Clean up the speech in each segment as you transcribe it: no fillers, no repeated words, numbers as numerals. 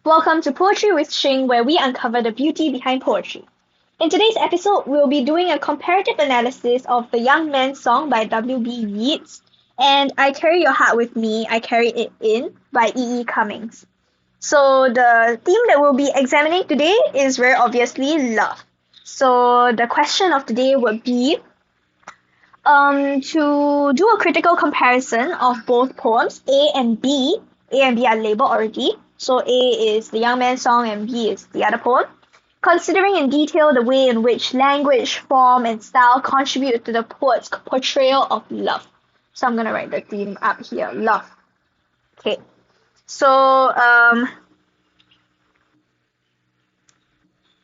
Welcome to Poetry with Shing, where we uncover the beauty behind poetry. In today's episode, we'll be doing a comparative analysis of The Young Man's Song by W.B. Yeats and I Carry Your Heart With Me, I Carry It In by E. Cummings. So the theme that we'll be examining today is very obviously love. So the question of today would be to do a critical comparison of both poems, A and B. A and B are labeled already. So A is The Young Man's Song and B is the other poem. Considering in detail the way in which language, form, and style contribute to the poet's portrayal of love. So I'm going to write the theme up here, love. Okay. So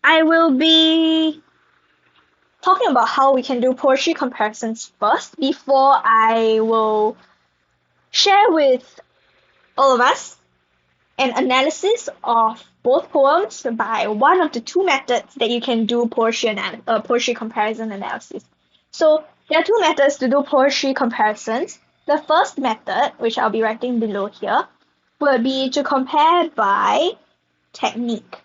I will be talking about how we can do poetry comparisons first before I will share with all of us an analysis of both poems by one of the two methods that you can do poetry comparison analysis. So there are two methods to do poetry comparisons. The first method, which I'll be writing below here, would be to compare by technique.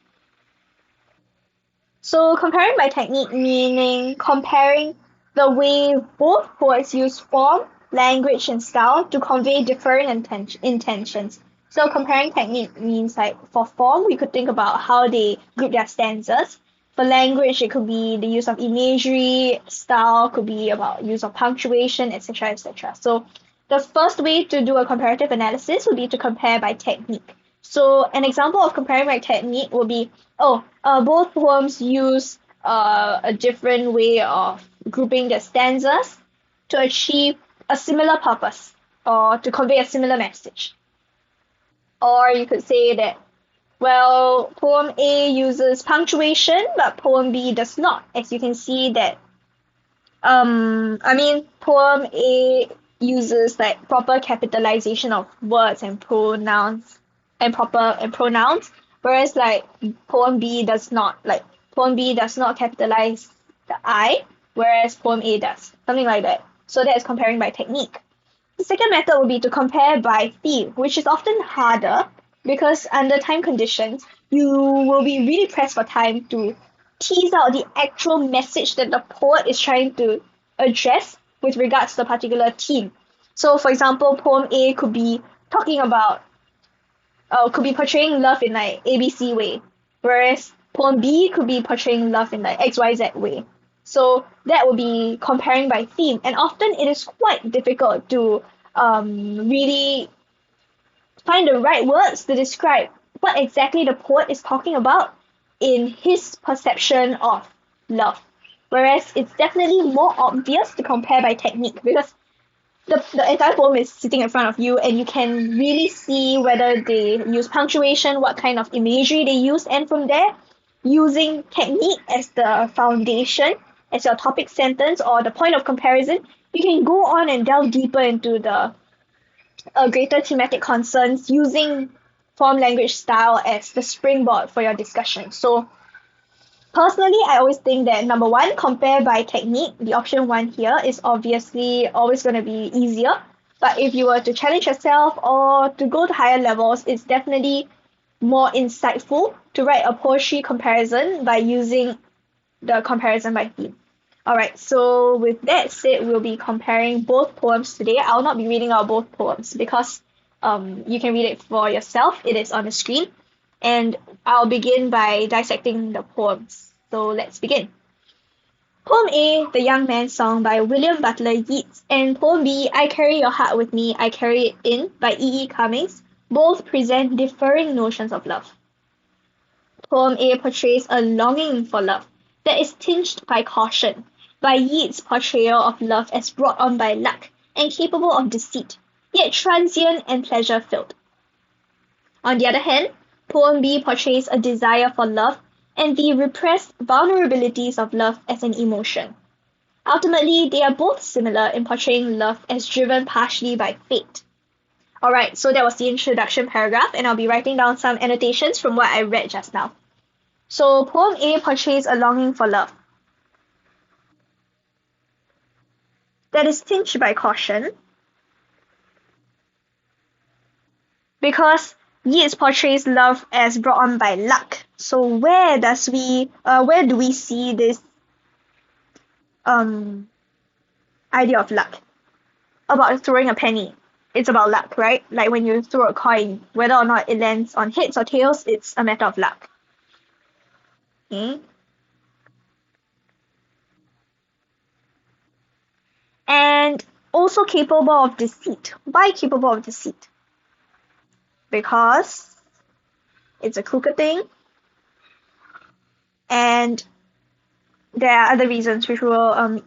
So comparing by technique meaning comparing the way both poets use form, language, and style to convey different intentions. So comparing technique means like for form, we could think about how they group their stanzas. For language, it could be the use of imagery, style could be about use of punctuation, etc., etc. So the first way to do a comparative analysis would be to compare by technique. So an example of comparing by technique would be, both poems use a different way of grouping the stanzas to achieve a similar purpose or to convey a similar message. Or you could say that, well, poem A uses punctuation, but poem B does not. As you can see that, poem A uses like proper capitalization of words and pronouns and pronouns, whereas like poem B does not. Like poem B does not capitalize the I, whereas poem A does. Something like that. So that is comparing by technique. The second method would be to compare by theme, which is often harder because under time conditions, you will be really pressed for time to tease out the actual message that the poet is trying to address with regards to the particular theme. So, for example, poem A could be talking about, could be portraying love in like ABC way, whereas poem B could be portraying love in like XYZ way. So that would be comparing by theme, and often it is quite difficult to really find the right words to describe what exactly the poet is talking about in his perception of love. Whereas it's definitely more obvious to compare by technique because the entire poem is sitting in front of you and you can really see whether they use punctuation, what kind of imagery they use, and from there, using technique as the foundation, as your topic sentence or the point of comparison, you can go on and delve deeper into the greater thematic concerns using form, language, style as the springboard for your discussion. So personally, I always think that number one, compare by technique. The option one here is obviously always going to be easier. But if you were to challenge yourself or to go to higher levels, it's definitely more insightful to write a poetry comparison by using the comparison by theme. Alright, so with that said, we'll be comparing both poems today. I'll not be reading out both poems because you can read it for yourself. It is on the screen. And I'll begin by dissecting the poems. So let's begin. Poem A, The Young Man's Song by William Butler Yeats, and Poem B, I Carry Your Heart With Me, I Carry It In by E. Cummings, both present differing notions of love. Poem A portrays a longing for love that is tinged by caution, by Yeats' portrayal of love as brought on by luck and capable of deceit, yet transient and pleasure-filled. On the other hand, Poem B portrays a desire for love and the repressed vulnerabilities of love as an emotion. Ultimately, they are both similar in portraying love as driven partially by fate. Alright, so that was the introduction paragraph, and I'll be writing down some annotations from what I read just now. So, Poem A portrays a longing for love that is tinged by caution because Yeats portrays love as brought on by luck. So where do we see this um idea of luck? About throwing a penny. It's about luck, right? Like when you throw a coin, whether or not it lands on heads or tails, it's a matter of luck. Okay? And also capable of deceit. Why capable of deceit? Because it's a crooked thing, and there are other reasons which we'll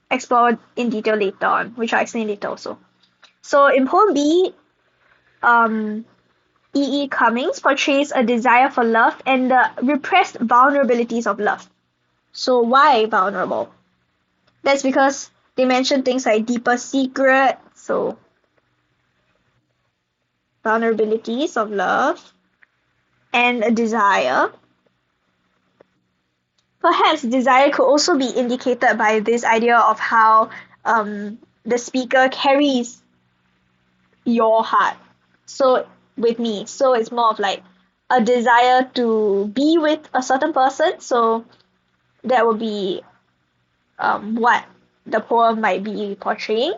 explore in detail later on, which I'll explain later also. So in poem B, um, E. Cummings portrays a desire for love and the repressed vulnerabilities of love. So why vulnerable? That's because they mention things like deeper secret, so vulnerabilities of love and a desire. Perhaps desire could also be indicated by this idea of how the speaker carries your heart. So with me, so it's more of like a desire to be with a certain person. So that would be what the poem might be portraying.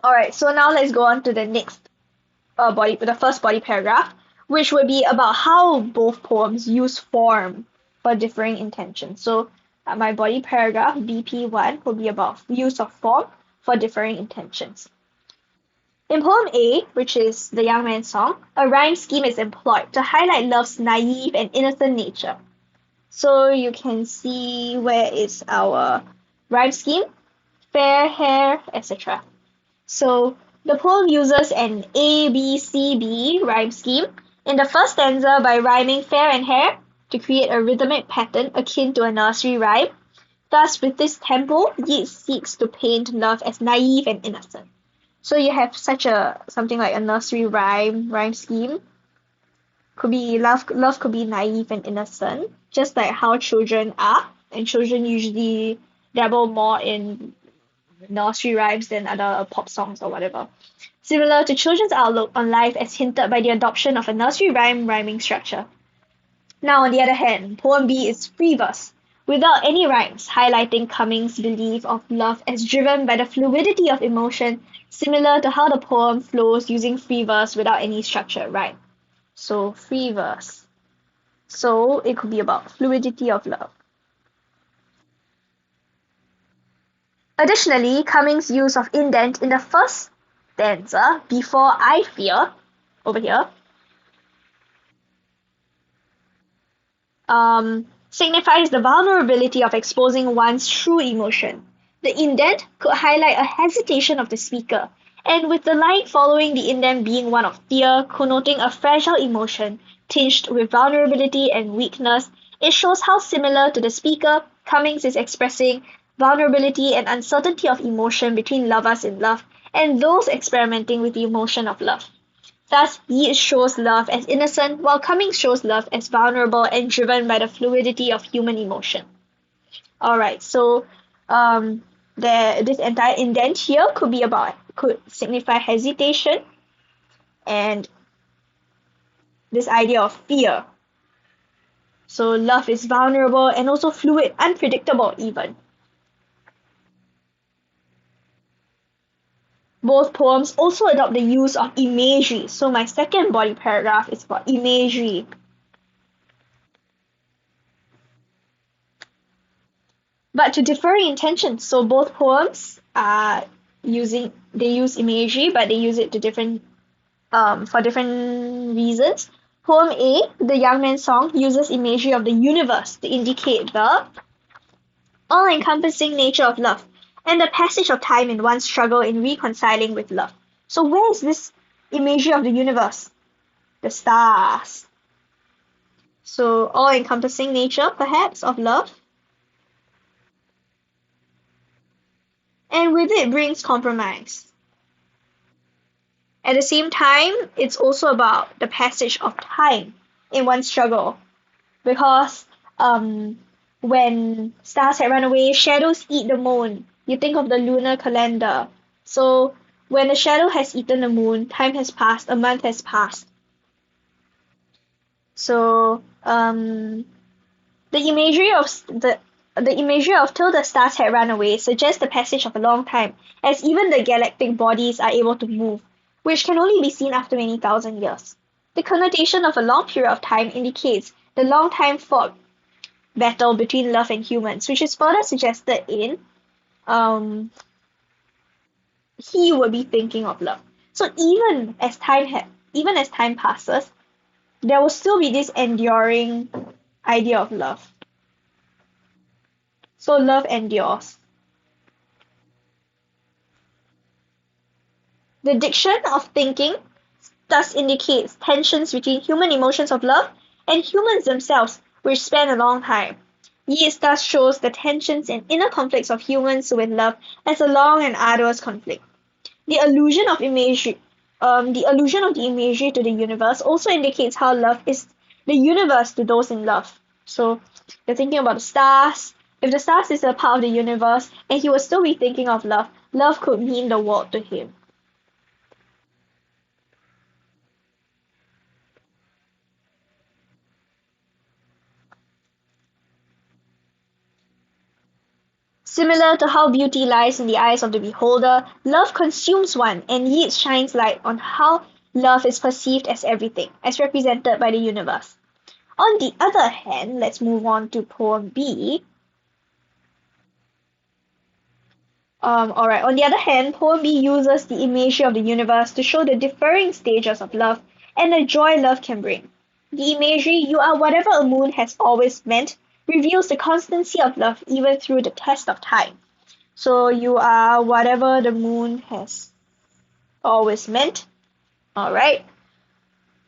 All right, so now let's go on to the next the first body paragraph, which would be about how both poems use form for differing intentions. So my body paragraph BP1 will be about use of form for differing intentions. In poem A, which is the young man's song, a rhyme scheme is employed to highlight love's naive and innocent nature. So you can see where is our rhyme scheme, fair hair, etc. So the poem uses an ABCB rhyme scheme in the first stanza by rhyming fair and hair to create a rhythmic pattern akin to a nursery rhyme. Thus, with this tempo, Yeats seeks to paint love as naive and innocent. So you have something like a nursery rhyme scheme. Could be love could be naive and innocent, just like how children are, and children usually dabble more in nursery rhymes than other pop songs or whatever. Similar to children's outlook on life as hinted by the adoption of a nursery rhyming structure. Now, on the other hand, poem B is free verse, without any rhymes, highlighting Cummings' belief of love as driven by the fluidity of emotion, similar to how the poem flows using free verse without any structure, right? So, free verse. So, it could be about fluidity of love. Additionally, Cummings' use of indent in the first stanza, before I fear, over here, signifies the vulnerability of exposing one's true emotion. The indent could highlight a hesitation of the speaker, and with the line following the indent being one of fear, connoting a fragile emotion tinged with vulnerability and weakness, it shows how similar to the speaker, Cummings is expressing vulnerability and uncertainty of emotion between lovers in love and those experimenting with the emotion of love. Thus, Yeats shows love as innocent, while Cummings shows love as vulnerable and driven by the fluidity of human emotion. Alright, so this entire indent here could signify hesitation and this idea of fear. So love is vulnerable and also fluid, unpredictable even. Both poems also adopt the use of imagery. So my second body paragraph is about imagery. But to differing intentions. So both poems use imagery, but they use it to different for different reasons. Poem A, the young man's song, uses imagery of the universe to indicate the all-encompassing nature of love and the passage of time in one's struggle in reconciling with love. So where is this imagery of the universe? The stars. So all-encompassing nature, perhaps, of love. And with it brings compromise. At the same time, it's also about the passage of time in one's struggle. Because when stars had run away, shadows eat the moon. You think of the lunar calendar. So when the shadow has eaten the moon, time has passed, a month has passed. So the imagery of till the stars had run away suggests the passage of a long time, as even the galactic bodies are able to move, which can only be seen after many thousand years. The connotation of a long period of time indicates the long time fought battle between love and humans, which is further suggested in um, he would be thinking of love. So even as time passes, there will still be this enduring idea of love. So love endures. The diction of thinking thus indicates tensions between human emotions of love and humans themselves, which span a long time. Yeats thus shows the tensions and inner conflicts of humans with love as a long and arduous conflict. The allusion of imagery, the allusion of the imagery to the universe also indicates how love is the universe to those in love. So you're thinking about the stars. If the stars is a part of the universe and he would still be thinking of love, love could mean the world to him. Similar to how beauty lies in the eyes of the beholder, love consumes one, and Yeats shines light on how love is perceived as everything, as represented by the universe. On the other hand, let's move on to poem B. Alright, on the other hand, poem B uses the imagery of the universe to show the differing stages of love and the joy love can bring. The imagery, you are whatever a moon has always meant, reveals the constancy of love even through the test of time. So you are whatever the moon has always meant. Alright.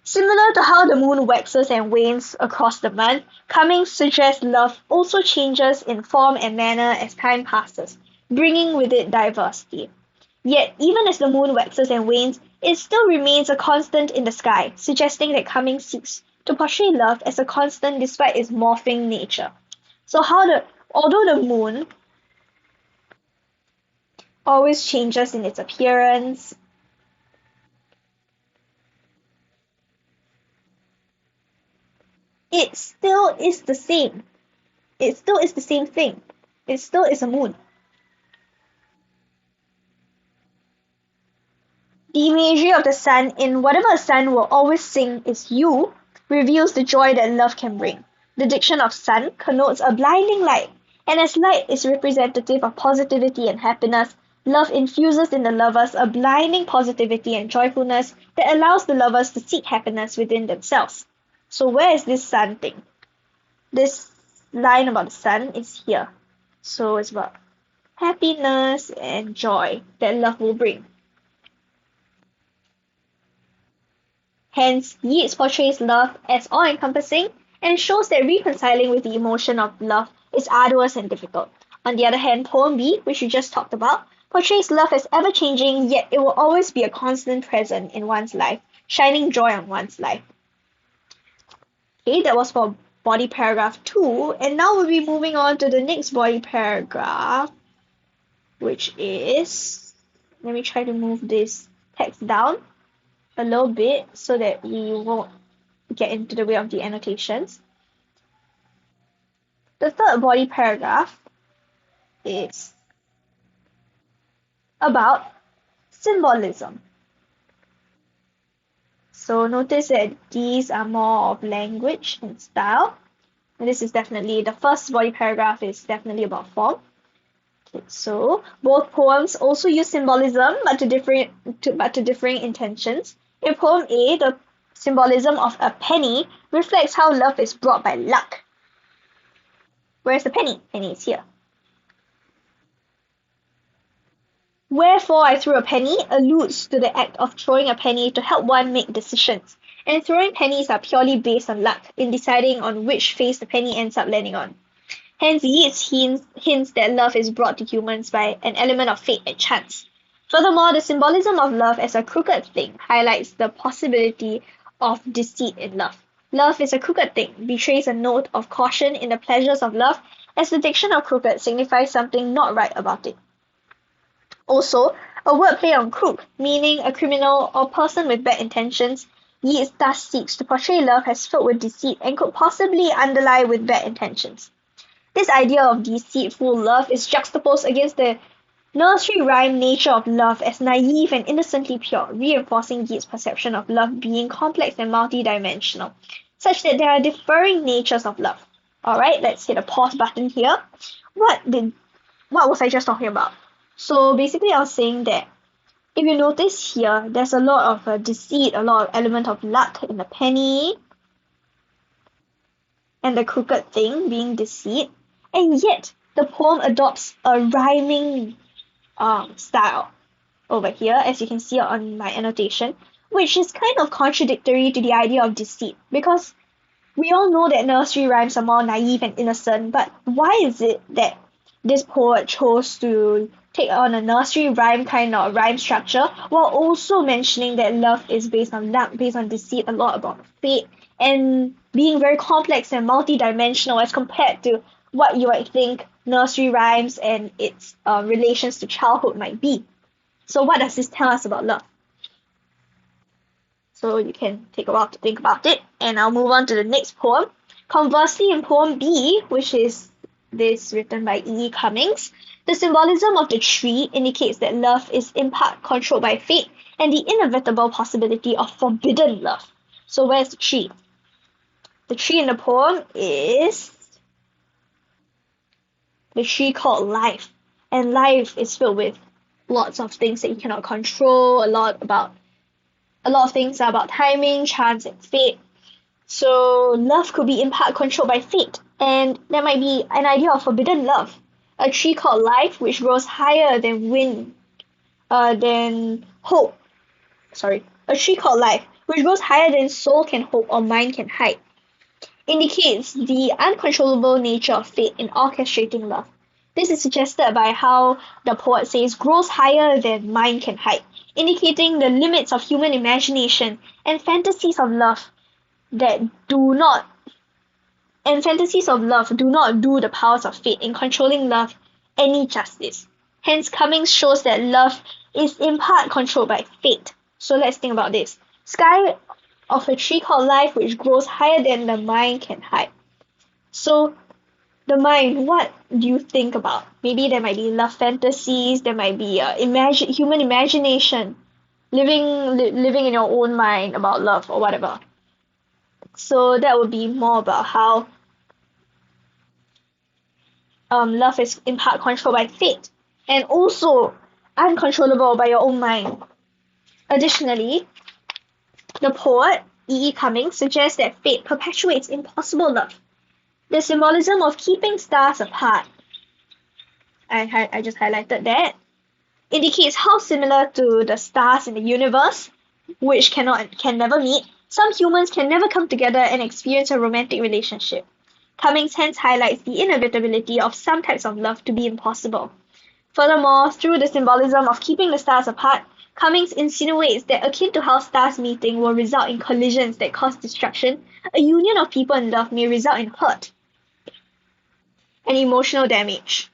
Similar to how the moon waxes and wanes across the month, Cummings suggests love also changes in form and manner as time passes, bringing with it diversity. Yet, even as the moon waxes and wanes, it still remains a constant in the sky, suggesting that Cummings seeks to portray love as a constant despite its morphing nature. So although the moon always changes in its appearance, it still is the same. It still is the same thing. It still is a moon. The imagery of the sun in whatever a sun will always sing is you reveals the joy that love can bring. The diction of sun connotes a blinding light, and as light is representative of positivity and happiness, love infuses in the lovers a blinding positivity and joyfulness that allows the lovers to seek happiness within themselves. So where is this sun thing? This line about the sun is here. So it's about happiness and joy that love will bring. Hence, Yeats portrays love as all-encompassing and shows that reconciling with the emotion of love is arduous and difficult. On the other hand, poem B, which we just talked about, portrays love as ever-changing, yet it will always be a constant present in one's life, shining joy on one's life. Okay, that was for body paragraph 2, and now we'll be moving on to the next body paragraph, which is, let me try to move this text down a little bit so that we won't get into the way of the annotations. The third body paragraph is about symbolism. So notice that these are more of language and style. And this is definitely, the first body paragraph is definitely about form. Okay, so both poems also use symbolism, but to differing intentions. In poem A, the symbolism of a penny reflects how love is brought by luck. Where's the penny? Penny is here. Wherefore I threw a penny alludes to the act of throwing a penny to help one make decisions, and throwing pennies are purely based on luck in deciding on which face the penny ends up landing on. Hence, Yeats hints that love is brought to humans by an element of fate and chance. Furthermore, the symbolism of love as a crooked thing highlights the possibility of deceit in love. Love is a crooked thing betrays a note of caution in the pleasures of love, as the diction of crooked signifies something not right about it. Also, a wordplay on crook, meaning a criminal or person with bad intentions, Yeats thus seeks to portray love as filled with deceit and could possibly underlie with bad intentions. This idea of deceitful love is juxtaposed against the nursery rhyme nature of love as naive and innocently pure, reinforcing Yeats' perception of love being complex and multidimensional, such that there are differing natures of love. Alright, let's hit a pause button here. What was I just talking about? So basically I was saying that if you notice here, there's a lot of deceit, a lot of element of luck in the penny, and the crooked thing being deceit, and yet the poem adopts a rhyming style over here, as you can see on my annotation, which is kind of contradictory to the idea of deceit, because we all know that nursery rhymes are more naive and innocent, but why is it that this poet chose to take on a nursery rhyme kind of rhyme structure while also mentioning that love is based on luck, based on deceit, a lot about fate, and being very complex and multidimensional as compared to what you might think nursery rhymes and its relations to childhood might be. So what does this tell us about love? So you can take a while to think about it, and I'll move on to the next poem. Conversely, in poem B, which is this written by E. Cummings, the symbolism of the tree indicates that love is in part controlled by fate and the inevitable possibility of forbidden love. So where's the tree? The tree in the poem is the tree called life, and life is filled with lots of things that you cannot control, a lot of things are about timing, chance, and fate. So love could be in part controlled by fate, and there might be an idea of forbidden love. A tree called life, which grows higher than hope. Sorry, a tree called life, which grows higher than soul can hope or mind can hide, indicates the uncontrollable nature of fate in orchestrating love. This is suggested by how the poet says grows higher than mind can hide, indicating the limits of human imagination and fantasies of love do not do the powers of fate in controlling love any justice. Hence, Cummings shows that love is in part controlled by fate. So let's think about this. Sky of a tree called life which grows higher than the mind can hide. So the mind, what do you think about? Maybe there might be love fantasies, there might be human imagination, living in your own mind about love or whatever. So that would be more about how love is in part controlled by fate and also uncontrollable by your own mind. Additionally, the poet E. Cummings suggests that fate perpetuates impossible love. The symbolism of keeping stars apart, I just highlighted that, indicates how similar to the stars in the universe, which can never meet, some humans can never come together and experience a romantic relationship. Cummings hence highlights the inevitability of some types of love to be impossible. Furthermore, through the symbolism of keeping the stars apart, Cummings insinuates that akin to how stars meeting will result in collisions that cause destruction, a union of people in love may result in hurt and emotional damage.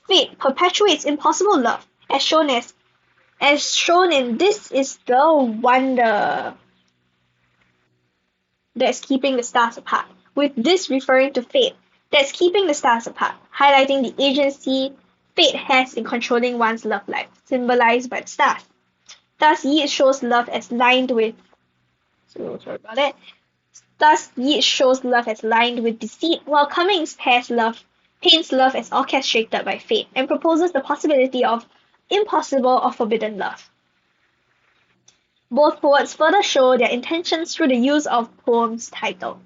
Fate perpetuates impossible love, as shown in This Is the Wonder that's keeping the stars apart, with this referring to fate that's keeping the stars apart, highlighting the agency fate has in controlling one's love life, symbolized by the stars. Thus, Yeats shows love as lined with deceit, while Cummings paints love as orchestrated by fate and proposes the possibility of impossible or forbidden love. Both poets further show their intentions through the use of poem's title.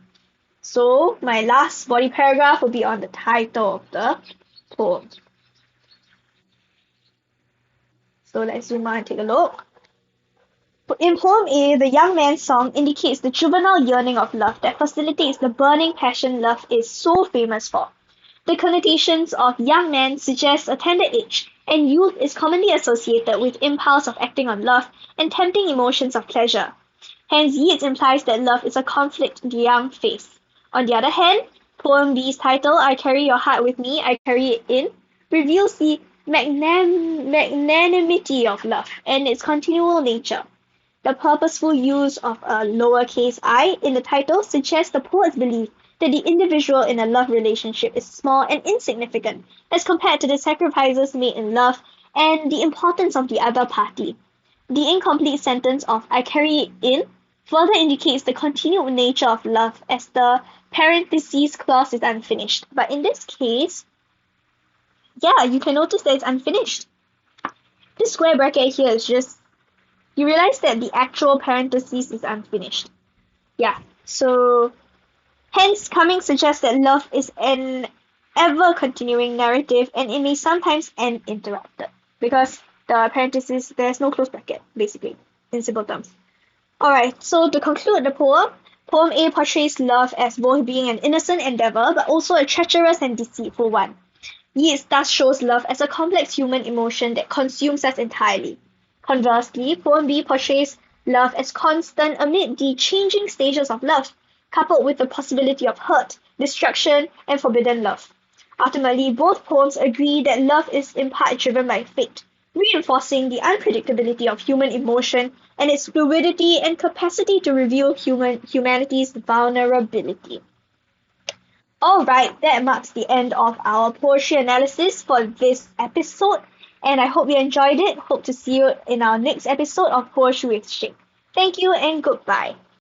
So my last body paragraph will be on the title of the poem. So let's zoom out and take a look. In poem A, the young man's song indicates the juvenile yearning of love that facilitates the burning passion love is so famous for. The connotations of young man suggest a tender age, and youth is commonly associated with impulse of acting on love and tempting emotions of pleasure. Hence, Yeats implies that love is a conflict in the young face. On the other hand, poem B's title, I Carry Your Heart With Me, I Carry It In, reveals the magnanimity of love and its continual nature. The purposeful use of a lowercase I in the title suggests the poet's belief that the individual in a love relationship is small and insignificant as compared to the sacrifices made in love and the importance of the other party. The incomplete sentence of "I carry it in" further indicates the continued nature of love as the parentheses clause is unfinished. But in this case, yeah, you can notice that it's unfinished. This square bracket here is just, you realize that the actual parentheses is unfinished. Yeah, so hence Cummings suggests that love is an ever-continuing narrative and it may sometimes end interrupted because the parentheses, there's no close bracket, basically, in simple terms. Alright, so to conclude the poem, poem A portrays love as both being an innocent endeavor but also a treacherous and deceitful one. Yeats thus shows love as a complex human emotion that consumes us entirely. Conversely, poem B portrays love as constant amid the changing stages of love, coupled with the possibility of hurt, destruction, and forbidden love. Ultimately, both poems agree that love is in part driven by fate, reinforcing the unpredictability of human emotion and its fluidity and capacity to reveal humanity's vulnerability. Alright, that marks the end of our poetry analysis for this episode, and I hope you enjoyed it. Hope to see you in our next episode of Poetry with Shing. Thank you and goodbye.